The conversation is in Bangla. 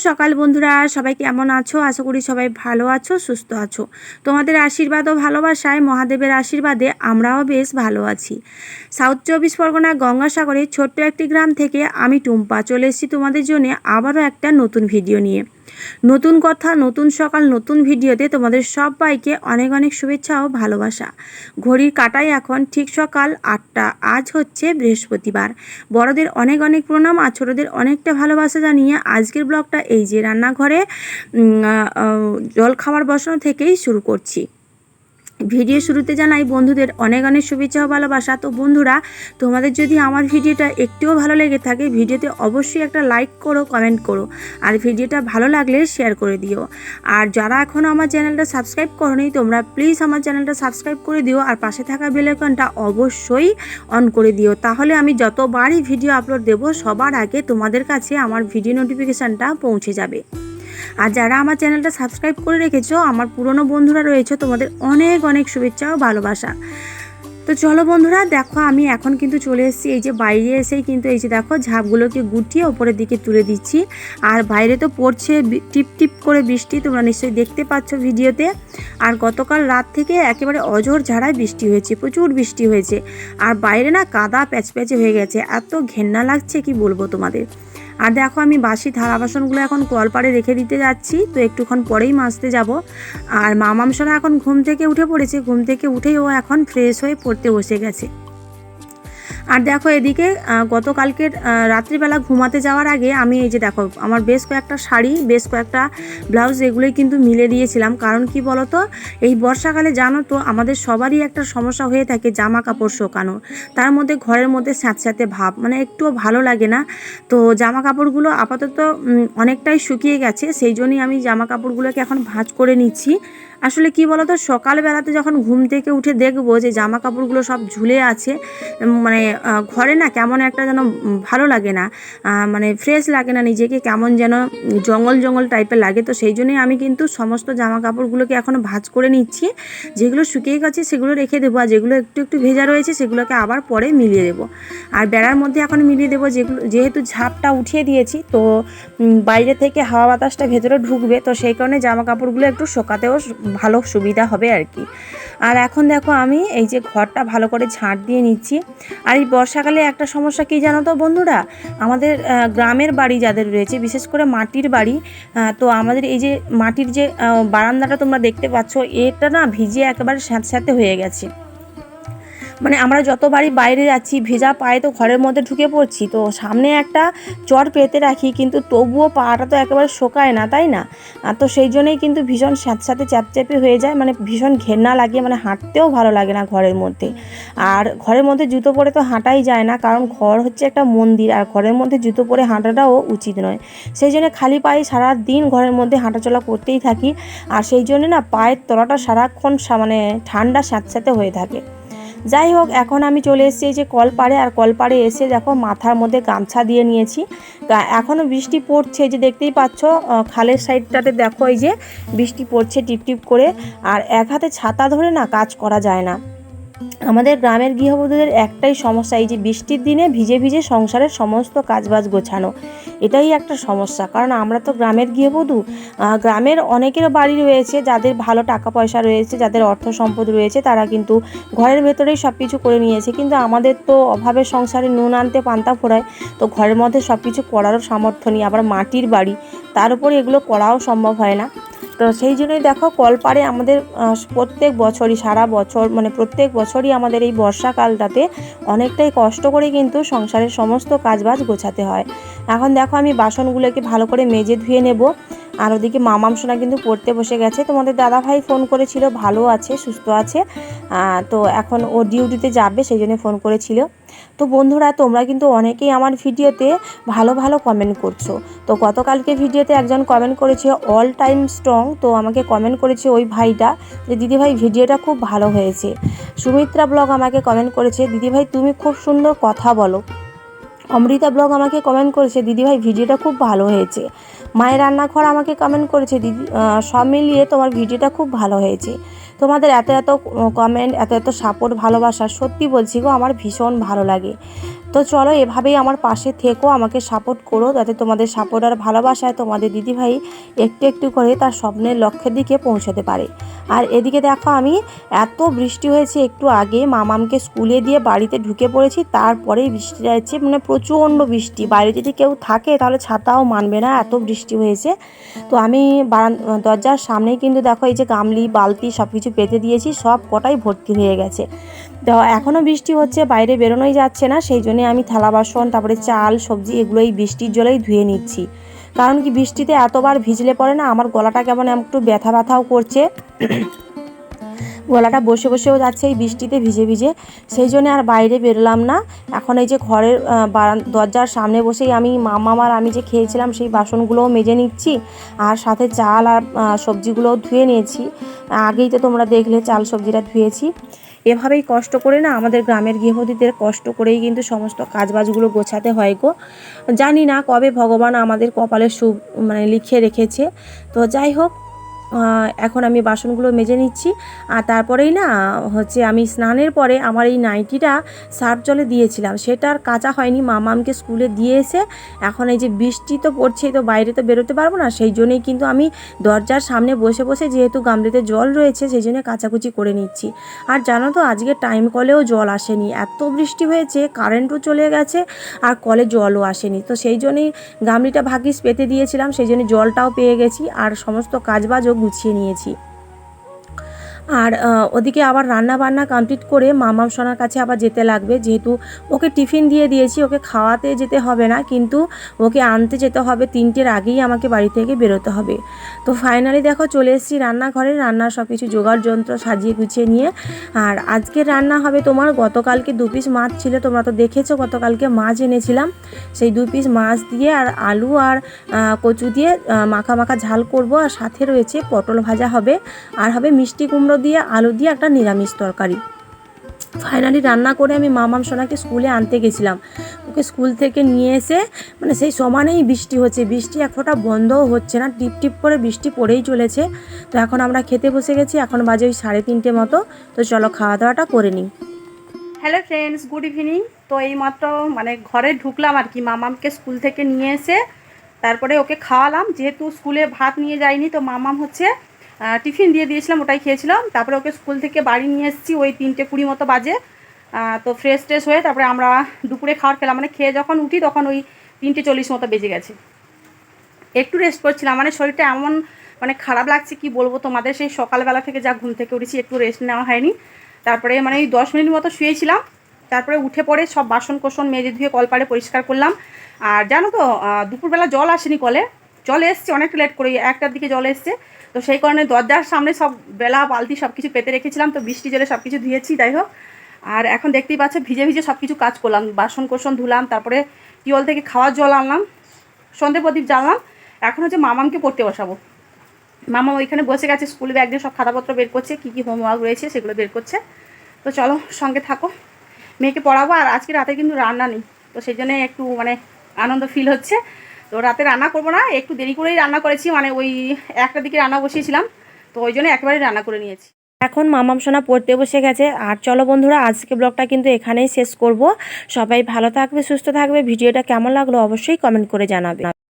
সকাল বন্ধুরা, সবাই কেমন আছো? আশা করি সবাই ভালো আছো, সুস্থ আছো। তোমাদের আশীর্বাদ ও ভালোবাসায়, মহাদেবের আশীর্বাদে আমরাও বেশ ভালো আছি। সাউথ 24 পরগনা গঙ্গাসাগরের ছোট্ট একটি গ্রাম থেকে আমি টুম্পা চলে এসেছি তোমাদের জন্য আবারও একটা নতুন ভিডিও নিয়ে। নতুন কথা, নতুন সকাল, নতুন ভিডিওতে তোমাদের সবাইকে অনেক অনেক শুভেচ্ছা ও ভালোবাসা। ঘড়ির কাঁটায় এখন ঠিক সকাল 8টা। আজ হচ্ছে বৃহস্পতিবার। বড়দের অনেক অনেক প্রণাম আর ছোটদের অনেকটা ভালোবাসা জানিয়ে আজকের ব্লগটা এই যে রান্নাঘরে জল খাবার বসানো থেকেই শুরু করছি। ভিডিও শুরুতে জানাই বন্ধুদের অনেক অনেক শুভেচ্ছা ও ভালোবাসা। তো বন্ধুরা, তোমাদের যদি আমার ভিডিওটা একটুও ভালো লেগে থাকে, ভিডিওতে অবশ্যই একটা লাইক করো, কমেন্ট করো, আর ভিডিওটা ভালো লাগলে শেয়ার করে দিও। আর যারা এখনও আমার চ্যানেলটা সাবস্ক্রাইব করোনি, তোমরা প্লিজ আমার চ্যানেলটা সাবস্ক্রাইব করে দিও আর পাশে থাকা বেল আইকনটা অবশ্যই অন করে দিও। তাহলে আমি যতবারই ভিডিও আপলোড দেব সবার আগে তোমাদের কাছে আমার ভিডিও নোটিফিকেশানটা পৌঁছে যাবে। আর যারা আমার চ্যানেলটা সাবস্ক্রাইব করে রেখেছো, আমার পুরনো বন্ধুরা রয়েছে, তোমাদের অনেক অনেক শুভেচ্ছা ও ভালোবাসা। তো চলো বন্ধুরা, দেখো আমি এখন কিন্তু চলে এসেছি এই যে বাইরে এসেই কিন্তু এই যে দেখো ঝাপগুলোকে গুটিয়ে ওপরের দিকে তুলে দিচ্ছি। আর বাইরে তো পড়ছে টিপ টিপ করে বৃষ্টি, তোমরা নিশ্চয়ই দেখতে পাচ্ছ ভিডিওতে। আর গতকাল রাত থেকে একেবারে অঝোর ঝাড়ায় বৃষ্টি হয়েছে, প্রচুর বৃষ্টি হয়েছে। আর বাইরে না কাদা প্যাচপ্যাচে হয়ে গেছে, এত ঘেন্না লাগছে কি বলবো তোমাদের। আর দেখো আমি বাসি থালা বাসনগুলো এখন কলপাড়ে রেখে দিতে যাচ্ছি, তো একটুক্ষণ পরেই মাজতে যাব। আর মামামসোনা এখন ঘুম থেকে উঠে পড়েছে, ঘুম থেকে উঠেই ও এখন ফ্রেশ হয়ে পড়তে বসে গেছে। আর দেখো এদিকে গতকালকের রাত্রিবেলা ঘুমাতে যাওয়ার আগে আমি এই যে দেখো আমার বেশ কয়েকটা শাড়ি, বেশ কয়েকটা ব্লাউজ এগুলোই কিন্তু মিলে দিয়েছিলাম। কারণ কি বলো তো, এই বর্ষাকালে জানো তো আমাদের সবারই একটা সমস্যা হয়ে থাকে জামা কাপড় শোকানো। তার মধ্যে ঘরের মধ্যে স্যাঁতস্যাঁতে ভাব, মানে একটুও ভালো লাগে না। তো জামা কাপড়গুলো আপাতত অনেকটাই শুকিয়ে গেছে, সেই জন্যই আমি জামা কাপড়গুলোকে এখন ভাঁজ করে নিচ্ছি। আসলে কি বলো তো, সকালবেলাতে যখন ঘুম থেকে উঠে দেখবো যে জামা কাপড়গুলো সব ঝুলে আছে, মানে ঘরে না কেমন একটা যেন ভালো লাগে না, মানে ফ্রেশ লাগে না, নিজেকে কেমন যেন জঙ্গল জঙ্গল টাইপের লাগে। তো সেই জন্যই আমি কিন্তু সমস্ত জামা কাপড়গুলোকে এখন ভাঁজ করে নিচ্ছি। যেগুলো শুকিয়ে গেছে সেগুলো রেখে দেবো, আর যেগুলো একটু একটু ভেজা রয়েছে সেগুলোকে আবার পরে মিলিয়ে দেবো। আর বেড়ার মধ্যে এখন মিলিয়ে দেবো, যেহেতু ঝাপটা উঠিয়ে দিয়েছি, তো বাইরে থেকে হাওয়া বাতাসটা ভেতরে ঢুকবে, তো সেই কারণে জামা কাপড়গুলো একটু শোকাতেও ভালো সুবিধা হবে আর কি। আর এখন দেখো আমি এই যে ঘরটা ভালো করে ঝাঁট দিয়ে নিচ্ছি। আর এই বর্ষাকালে একটা সমস্যা কী জানো তো বন্ধুরা, আমাদের গ্রামের বাড়ি যাদের রয়েছে, বিশেষ করে মাটির বাড়ি, তো আমাদের এই যে মাটির যে বারান্দাটা তোমরা দেখতে পাচ্ছ, এটা না ভিজে একেবারে স্যাঁতস্যাঁতে হয়ে গেছে। মানে আমরা যতবারই বাইরে যাচ্ছি ভেজা পায়ে তো ঘরের মধ্যে ঢুকে পড়ছি, তো সামনে একটা চট পেতে রাখি, কিন্তু তবুও পাটা তো একেবারে শোকায় না, তাই না? তো সেই জন্যই কিন্তু ভীষণ স্যাঁতস্যাঁতে চ্যাপচ্যাপে হয়ে যায়, মানে ভীষণ ঘেন্না লাগে, মানে হাঁটতেও ভালো লাগে না ঘরের মধ্যে। আর ঘরের মধ্যে জুতো পরে তো হাঁটাই যায় না, কারণ ঘর হচ্ছে একটা মন্দির, আর ঘরের মধ্যে জুতো পরে হাঁটাটাও উচিত নয়। সেই জন্য খালি পায়ে সারা দিন ঘরের মধ্যে হাঁটাচলা করতেই থাকি। আর সেই জন্য না পায়ের তলাটা সারাক্ষণ মানে ঠান্ডা স্যাঁতস্যাঁতে হয়ে থাকে। যাই হোক, এখন আমি চলে এসেছি এই যে কলপাড়ে। আর কলপাড়ে এসে দেখো মাথার মধ্যে গামছা দিয়ে নিয়েছি। এখনও বৃষ্টি পড়ছে, যে দেখতেই পাচ্ছ খালের সাইডটাতে দেখো এই যে বৃষ্টি পড়ছে টিপটিপ করে। আর এক হাতে ছাতা ধরে না কাজ করা যায় না। আমাদের গ্রামের গৃহবধূদের একটাই সমস্যা, এই যে বৃষ্টির দিনে ভিজে ভিজে সংসারের সমস্ত কাজবাজ গোছানো, এটাই একটা সমস্যা। কারণ আমরা তো গ্রামের গৃহবধূ, গ্রামের অনেকের বাড়ি রয়েছে যাদের ভালো টাকা পয়সা রয়েছে, যাদের অর্থ সম্পদ রয়েছে, তারা কিন্তু ঘরের ভেতরেই সব কিছু করে নিয়েছে। কিন্তু আমাদের তো অভাবের সংসারে নুন আনতে পান্তা ফোড়ায়, তো ঘরের মধ্যে সব কিছু করারও সামর্থ্য নেই। আবার মাটির বাড়ি, তার উপরে এগুলো করাও সম্ভব হয় না। তো সেই জন্যই দেখো কলপাড়ে আমাদের প্রত্যেক বছরই, সারা বছর মানে প্রত্যেক বছরই আমাদের এই বর্ষাকালটাতে অনেকটাই কষ্ট করে কিন্তু সংসারের সমস্ত কাজবাজ গোছাতে হয়। এখন দেখো আমি বাসনগুলোকে ভালো করে মেজে ধুয়ে নেব। আর ওদিকে মামামসোনা কিন্তু পড়তে বসে গেছে। তোমাদের দাদাভাই ফোন করেছিল, ভালো আছে, সুস্থ আছে, তো এখন ও ডিউটিতে যাবে, সেই জন্য ফোন করেছিল। তো বন্ধুরা, তোমরা কিন্তু অনেকেই আমার ভিডিওতে ভালো ভালো কমেন্ট করছো। তো গতকালকে ভিডিওতে একজন কমেন্ট করেছে অল টাইম স্ট্রং, তো আমাকে কমেন্ট করেছে ওই ভাইটা যে দিদিভাই ভিডিওটা খুব ভালো হয়েছে। সুমিত্রা ব্লগ আমাকে কমেন্ট করেছে দিদিভাই তুমি খুব সুন্দর কথা বলো। অমৃতা ব্লগ আমাকে কমেন্ট করেছে দিদিভাই ভিডিওটা খুব ভালো হয়েছে। মায়ের রান্নাঘর আমাকে কমেন্ট করেছে দিদি সব মিলিয়ে তোমার ভিডিওটা খুব ভালো হয়েছে। তোমাদের এত এত কমেন্ট, এত এত সাপোর্ট, ভালোবাসা, সত্যি বলছি গো আমার ভীষণ ভালো লাগে। তো চলো এভাবেই আমার পাশে থেকো, আমাকে সাপোর্ট করো, যাতে তোমাদের সাপোর্ট আর ভালোবাসায় তোমাদের দিদিভাই একটু একটু করে তার স্বপ্নের লক্ষ্যের দিকে পৌঁছাতে পারে। আর এদিকে দেখো আমি এত বৃষ্টি হয়েছে একটু আগে মামামকে স্কুলে দিয়ে বাড়িতে ঢুকে পড়েছি, তারপরেই বৃষ্টি যাচ্ছে, মানে প্রচণ্ড বৃষ্টি, বাইরে যদি কেউ থাকে তাহলে ছাতাও মানবে না, এত বৃষ্টি হয়েছে। তো আমি দরজার সামনেই কিন্তু দেখো এই যে গামলি বালতি সব কিছু পেতে দিয়েছি, সব কটাই ভর্তি হয়ে গেছে। তো এখনও বৃষ্টি হচ্ছে, বাইরে বেরোনোই যাচ্ছে না, সেই জন্যে আমি থালা বাসন তারপরে চাল সবজি এগুলো এই বৃষ্টির জলেই ধুয়ে নিচ্ছি। কারণ কি বৃষ্টিতে এতবার ভিজলে পরে না আমার গলাটা কেমন একটু ব্যথা ব্যথাও করছে, গলাটা বসে বসেও যাচ্ছে এই বৃষ্টিতে ভিজে ভিজে, সেই জন্য আর বাইরে বেরোলাম না। এখন এই যে ঘরের দরজার সামনে বসেই আমি মামার আমি যে খেয়েছিলাম সেই বাসনগুলোও মেজে নিচ্ছি, আর সাথে চাল আর সবজিগুলোও ধুয়ে নিয়েছি। আগেই তো তোমরা দেখলে চাল সবজিটা ধুয়েছি। এভাবেই কষ্ট করে না আমাদের গ্রামের গৃহবধূদের কষ্ট করেই কিন্তু সমস্ত কাজবাজগুলো গোছাতে হয় গো। জানি না কবে ভগবান আমাদের কপালে মানে লিখে রেখেছে। তো যাই হোক, এখন আমি বাসনগুলো মেজে নিচ্ছি। আর তারপরেই না হচ্ছে আমি স্নানের পরে আমার এই নাইটিটা সার্ফ জলে দিয়েছিলাম, সেটা আর কাচা হয়নি, মামামকে স্কুলে দিয়ে এসে এখন এই যে বৃষ্টি তো পড়ছেই, তো বাইরে তো বেরোতে পারবো না, সেই জন্যই কিন্তু আমি দরজার সামনে বসে বসে যেহেতু গামলিতে জল রয়েছে সেই জন্য কাচাকুচি করে নিচ্ছি। আর জানো তো আজকে টাইম কলেও জল আসেনি, এত বৃষ্টি হয়েছে, কারেন্টও চলে গেছে আর কলে জলও আসেনি। তো সেই জন্যই গামলিটা ভাগিস পেতে দিয়েছিলাম, সেই জন্য জলটাও পেয়ে গেছি আর সমস্ত কাজবাজও গুছিয়ে নিয়েছি। আর ওদিকে আবার রান্না বান্না কমপ্লিট করে মামাম সোনার কাছে আবার যেতে লাগবে, যেহেতু ওকে টিফিন দিয়ে দিয়েছি, ওকে খাওয়াতে যেতে হবে না কিন্তু ওকে আনতে যেতে হবে, 3টের আগেই আমাকে বাড়ি থেকে বেরোতে হবে। তো ফাইনালি দেখো চলে এসেছি রান্নাঘরে, রান্নার সব কিছু জোগাড় যন্ত্র সাজিয়ে গুছিয়ে নিয়ে। আর আজকের রান্না হবে তোমার, গতকালকে 2 পিস মাছ ছিল, তোমরা তো দেখেছো গতকালকে মাছ এনেছিলাম, সেই 2 পিস মাছ দিয়ে আর আলু আর কচু দিয়ে মাখা মাখা ঝাল করব, আর সাথে রয়েছে পটল ভাজা হবে, আর হবে মিষ্টি কুমড়ো দিয়ে আলু দিয়ে একটা নিরামিষ তরকারি। ফাইনালি রান্না করে আমি মামাম সোনাকে স্কুলে আনতে গেছিলাম, ওকে স্কুল থেকে নিয়ে এসে মানে সেই সমানেই বৃষ্টি হচ্ছে, বৃষ্টি এক ফোঁটা বন্ধও হচ্ছে না, টিপ টিপ করে বৃষ্টি পড়েই চলেছে। তো এখন আমরা খেতে বসে গেছি, এখন বাজে ওই 3:30 মতো। তো চলো খাওয়া দাওয়াটা করে নিই। Hello friends, good evening. তো এইমাত্র মানে ঘরে ঢুকলাম আর কি, মামামকে স্কুল থেকে নিয়ে এসে তারপরে ওকে খাওয়ালাম, যেহেতু স্কুলে ভাত নিয়ে যায়নি তো মামাম হচ্ছে টিফিন দিয়ে দিয়েছিলাম, ওটাই খেয়েছিলাম। তারপরে ওকে স্কুল থেকে বাড়ি নিয়ে এসেছি ওই 3:20 মতো বাজে। তো ফ্রেশ ট্রেশ হয়ে তারপরে আমরা দুপুরে খাওয়ার খেলাম, মানে খেয়ে যখন উঠি তখন ওই 3:40 মতো বেজে গেছে। একটু রেস্ট করছিলাম, মানে শরীরটা এমন মানে খারাপ লাগছে কি বলবো তোমাদের, সেই সকালবেলা থেকে যা ঘুম থেকে উঠেছি একটু রেস্ট নেওয়া হয়নি। তারপরে মানে ওই 10 মিনিট মতো শুয়েছিলাম, তারপরে উঠে পড়ে সব বাসন কোসন মেজে ধুয়ে কলপাড়ে পরিষ্কার করলাম। আর জানো তো দুপুরবেলা জল আসেনি কলে, জল এসছে অনেকটা লেট করে, 1টার দিকে জল এসছে। তো সেই কারণে দরজার সামনে সব বেলা বালতি সব কিছু পেতে রেখেছিলাম, তো বৃষ্টি জলে সব কিছু ধুয়েছি। যাই হোক, আর এখন দেখতেই পাচ্ছে ভিজে ভিজে সব কিছু কাজ করলাম, বাসন কোসন ধুলাম, তারপরে টিউবওয়েল থেকে খাওয়ার জল আনলাম, সন্ধে প্রদীপ জ্বাললাম। এখন হচ্ছে মামামকে পড়তে বসাবো। মামা ওইখানে বসে গেছে, স্কুল ব্যাগ দিয়ে সব খাতাপত্র বের করছে, কী কী হোমওয়ার্ক রয়েছে সেগুলো বের করছে। তো চলো সঙ্গে থাকো, মেয়েকে পড়াবো। আর আজকে রাতে কিন্তু রান্না নেই, তো সেই জন্যে একটু মানে আনন্দ ফিল হচ্ছে। তো রাতে রান্না করবো না, একটু দেরি করেই রান্না করেছি, মানে ওই 1টার দিকে রান্না বসিয়েছিলাম, তো ওই জন্য একেবারে রান্না করে নিয়েছি। এখন মামাম সোনা পড়তে বসে গেছে। আর চলো বন্ধুরা আজকে ব্লগটা কিন্তু এখানেই শেষ করব। সবাই ভালো থাকবে, সুস্থ থাকবে। ভিডিওটা কেমন লাগলো অবশ্যই কমেন্ট করে জানাবে।